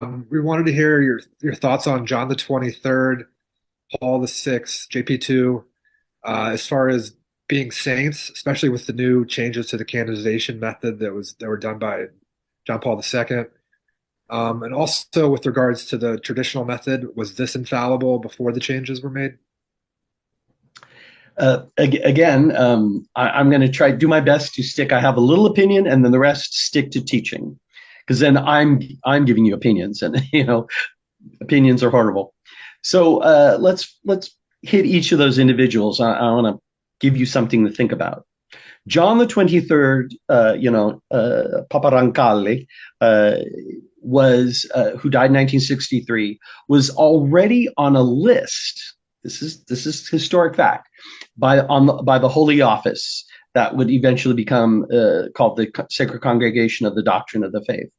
We wanted to hear your thoughts on John the 23rd, Paul the Sixth, JP2, as far as being saints, especially with the new changes to the canonization method that were done by John Paul II. And also with regards to the traditional method, was this infallible before the changes were made? Again, I'm going to try do my best to stick. I have a little opinion, and then the rest stick to teaching, because then I'm giving you opinions, and opinions are horrible. So let's hit each of those individuals. I want to give you something to think about. John the 23rd, Papa Roncalli, who died in 1963, was already on a list. This is historic fact by the Holy Office that would eventually become called the Sacred Congregation of the Doctrine of the Faith.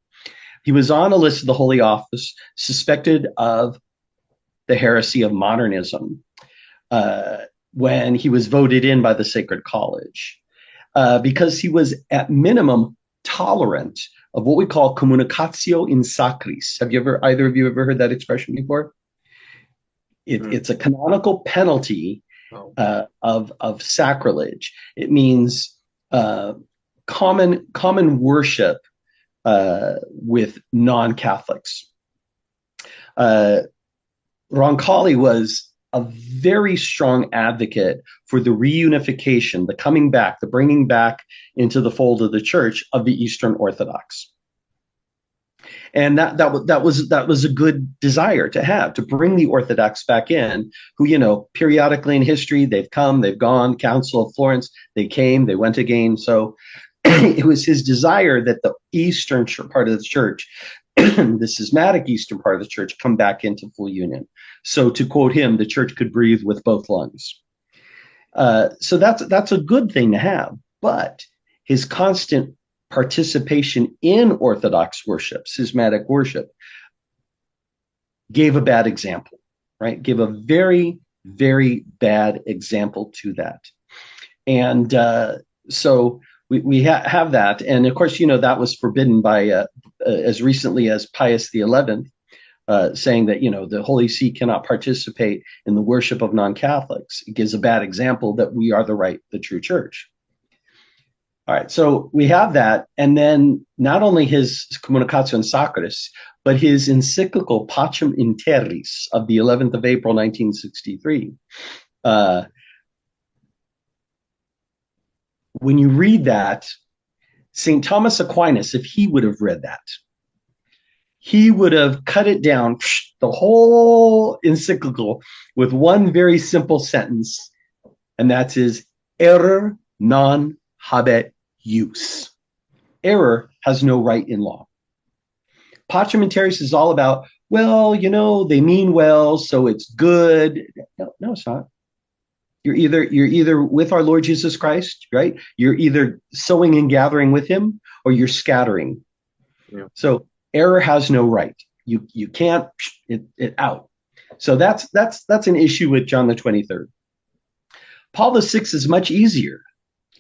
He was on a list of the Holy Office, suspected of the heresy of modernism, when he was voted in by the Sacred College, because he was at minimum tolerant of what we call communicatio in sacris. Have either of you ever heard that expression before? It's a canonical penalty of sacrilege. It means common worship with non-Catholics. Roncalli was a very strong advocate for the reunification, the coming back, the bringing back into the fold of the Church of the Eastern Orthodox. And that was a good desire to have, to bring the Orthodox back in, who, periodically in history, they've come, they've gone. Council of Florence, they came, they went again. So it was his desire that the Eastern part of the Church, the schismatic Eastern part of the Church, come back into full union. So to quote him, the Church could breathe with both lungs. So that's a good thing to have. But his constant participation in Orthodox worship, schismatic worship, gave a bad example, right? Gave a very, very bad example to that. And so we have that. And of course, that was forbidden by as recently as Pius XI, saying that, the Holy See cannot participate in the worship of non-Catholics. It gives a bad example that we are the true church. All right, so we have that, and then not only his Communicatio in Sacris, but his encyclical Pacem in Terris of the 11th of April, 1963. When you read that, St. Thomas Aquinas, if he would have read that, he would have cut it down, the whole encyclical, with one very simple sentence, and that's his error non habet jus. Error has no right in law. Pacem in Terris is all about, they mean well, so it's good. No, it's not. You're either with our Lord Jesus Christ, right? You're either sowing and gathering with him, or you're scattering. Yeah. So error has no right. You can't it out. So that's an issue with John the 23rd. Paul the Sixth is much easier.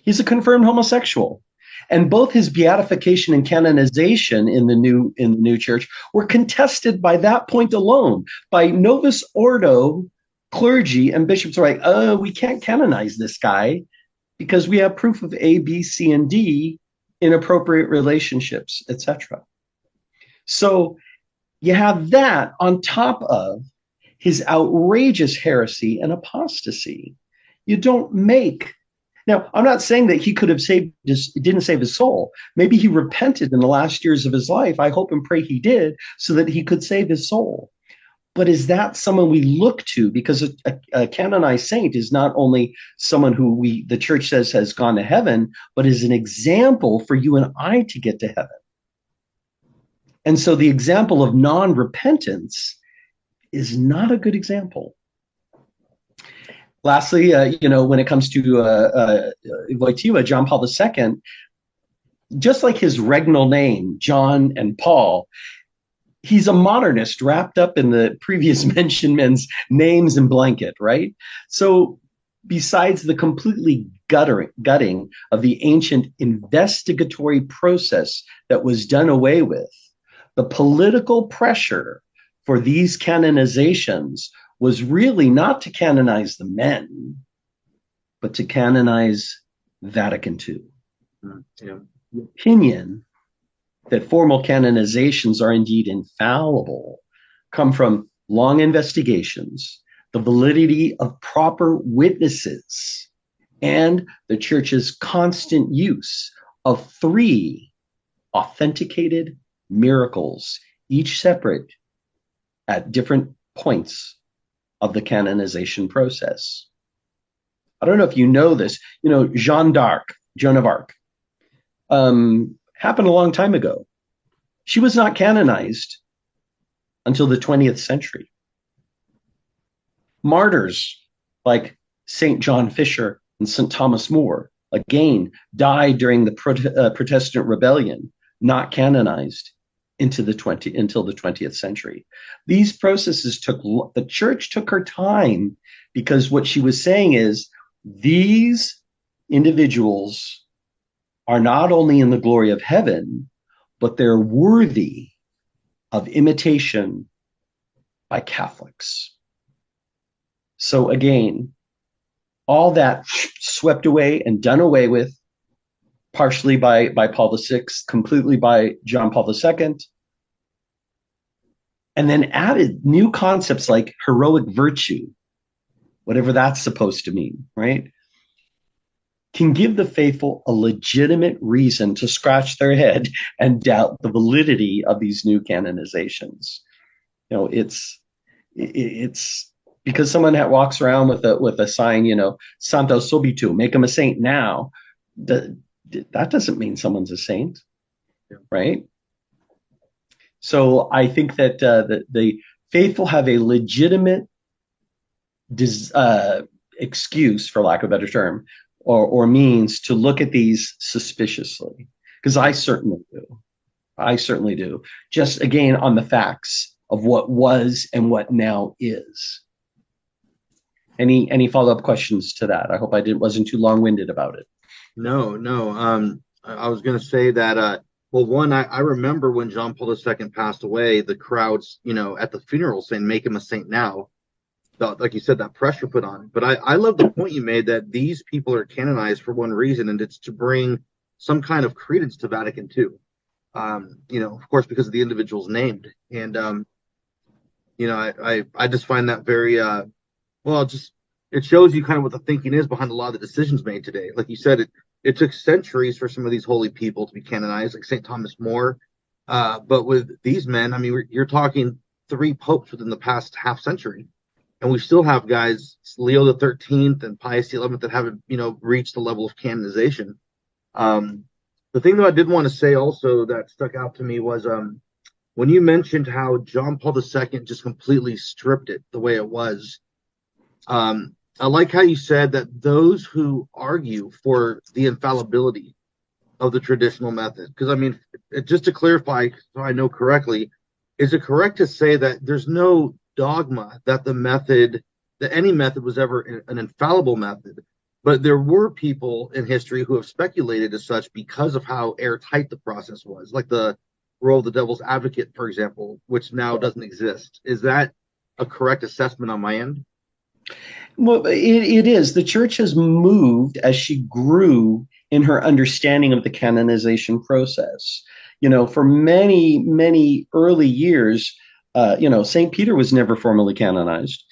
He's a confirmed homosexual, and both his beatification and canonization in the new church were contested by that point alone by Novus Ordo clergy and bishops. Are like, we can't canonize this guy because we have proof of A, B, C, and D, inappropriate relationships, etc. So you have that on top of his outrageous heresy and apostasy. You don't make. Now, I'm not saying that he could have didn't save his soul. Maybe he repented in the last years of his life. I hope and pray he did, so that he could save his soul. But is that someone we look to? Because a canonized saint is not only someone who the church says has gone to heaven, but is an example for you and I to get to heaven. And so the example of non-repentance is not a good example. Lastly, when it comes to Wojtyła, John Paul II, just like his regnal name, John and Paul, he's a modernist wrapped up in the previous mentioned men's names and blanket, right? So besides the completely gutting of the ancient investigatory process that was done away with The political pressure for these canonizations was really not to canonize the men, but to canonize Vatican II. Yeah. The opinion that formal canonizations are indeed infallible come from long investigations, the validity of proper witnesses, and the church's constant use of three authenticated miracles, each separate at different points of the canonization process. I don't know if you know this. Joan of Arc, happened a long time ago. She was not canonized until the 20th century. Martyrs like St. John Fisher and St. Thomas More, again, died during the Protestant Rebellion, not canonized until the 20th century. These processes the church took her time, because what she was saying is these individuals are not only in the glory of heaven, but they're worthy of imitation by Catholics. So again, all that swept away and done away with, partially by Paul VI, completely by John Paul II, and then added new concepts like heroic virtue, whatever that's supposed to mean, right? Can give the faithful a legitimate reason to scratch their head and doubt the validity of these new canonizations. It's because someone that walks around with a sign, Santo Subito, make him a saint now. That doesn't mean someone's a saint, right? So I think that the faithful have a legitimate excuse, for lack of a better term, or means to look at these suspiciously, because I certainly do. Just again on the facts of what was and what now is. Any follow-up questions to that? I hope I wasn't too long-winded about it. No. I was going to say that. Well, one, I remember when John Paul II passed away, the crowds, at the funeral saying, "Make him a saint now." Like you said, that pressure put on. But I love the point you made that these people are canonized for one reason, and it's to bring some kind of credence to Vatican II. Of course, because of the individuals named. And, I just find that very, it shows you kind of what the thinking is behind a lot of the decisions made today. Like you said, it took centuries for some of these holy people to be canonized, like St. Thomas More. But with these men, I mean, you're talking 3 popes within the past half century. And we still have guys, Leo the 13th and Pius the 11th, that haven't, reached the level of canonization. The thing that I did want to say also that stuck out to me was when you mentioned how John Paul II just completely stripped it the way it was. I like how you said that those who argue for the infallibility of the traditional method, because I mean, just to clarify, so I know correctly, is it correct to say that there's no dogma that any method was ever an infallible method, but there were people in history who have speculated as such because of how airtight the process was, like the role of the devil's advocate, for example, which now doesn't exist. Is that a correct assessment on my end? Well, it is. The church has moved as she grew in her understanding of the canonization process. For many, many early years, St. Peter was never formally canonized.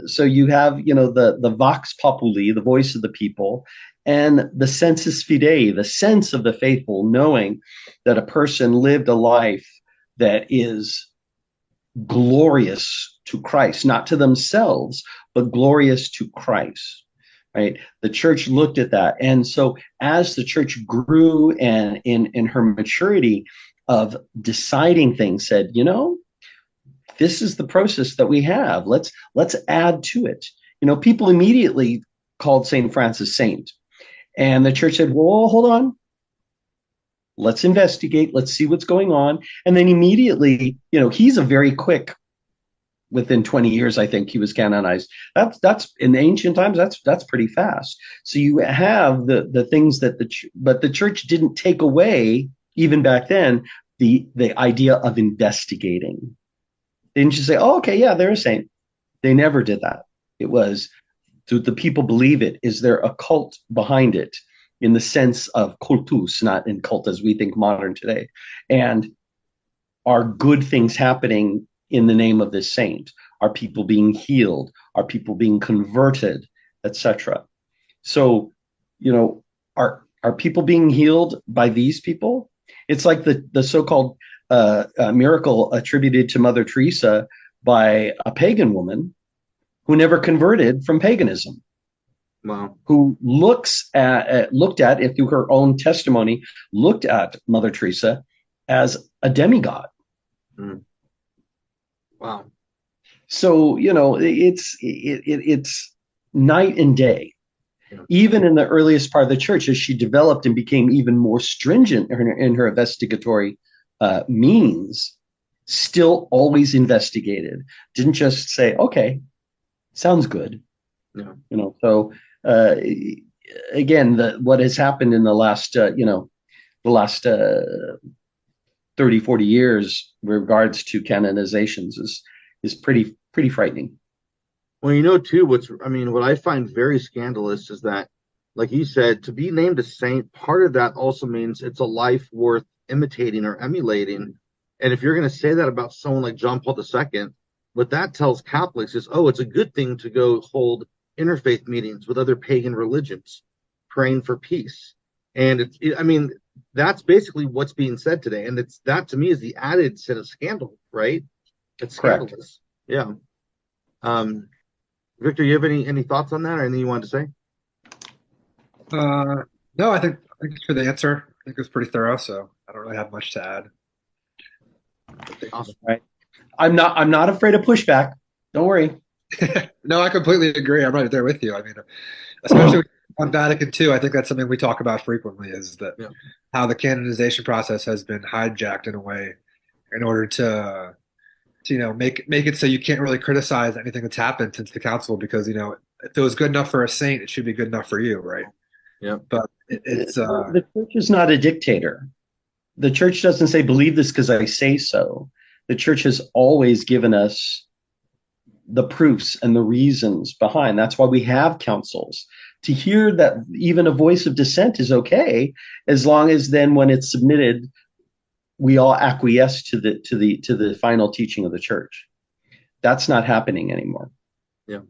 So you have, the vox populi, the voice of the people, and the sensus fidei, the sense of the faithful, knowing that a person lived a life that is glorious to Christ, not to themselves, but glorious to Christ. Right? The church looked at that. And so as the church grew and in her maturity of deciding things, said, this is the process that we have. Let's add to it. People immediately called St. Francis saint. And the church said, well, hold on. Let's investigate. Let's see what's going on. And then immediately, he's a very quick, within 20 years, I think he was canonized. That's in ancient times, that's pretty fast. So you have the things that but the church didn't take away, even back then, the idea of investigating. They didn't just say, "Oh, okay, yeah, they're a saint." They never did that. It was, do the people believe it? Is there a cult behind it, in the sense of cultus, not in cult as we think modern today? And are good things happening in the name of this saint? Are people being healed? Are people being converted, etc.? So, are people being healed by these people? It's like the so-called miracle attributed to Mother Teresa by a pagan woman who never converted from paganism. Wow. Who looked at, if through her own testimony, looked at Mother Teresa as a demigod. Mm. Wow. So, it's night and day. Yeah. Even in the earliest part of the church, as she developed and became even more stringent in her investigatory means, still always investigated. Didn't just say, "Okay, sounds good." Yeah. So again, what has happened in the last 30, 40 years with regards to canonizations is pretty frightening. Well, too, what I find very scandalous is that, like you said, to be named a saint, part of that also means it's a life worth imitating or emulating. And if you're going to say that about someone like John Paul II, what that tells Catholics is, oh, it's a good thing to go hold interfaith meetings with other pagan religions, praying for peace. And that's basically what's being said today. And that to me is the added set of scandal, right? It's scandalous. Correct. Yeah. Victor, you have any thoughts on that or anything you wanted to say? No, I think for the answer, I think it was pretty thorough, so I don't really have much to add. Awesome. Right. I'm not afraid of pushback. Don't worry. No, I completely agree. I'm right there with you. I mean, especially on Vatican II, I think that's something we talk about frequently, is that how the canonization process has been hijacked in a way in order to make it so you can't really criticize anything that's happened since the council, because if it was good enough for a saint, it should be good enough for you, right? Yeah. But it's the church is not a dictator. The church doesn't say, "Believe this because I say so." The church has always given us the proofs and the reasons behind. That's why we have councils, to hear that even a voice of dissent is okay, as long as then when it's submitted, we all acquiesce to the final teaching of the church. That's not happening anymore. Yeah.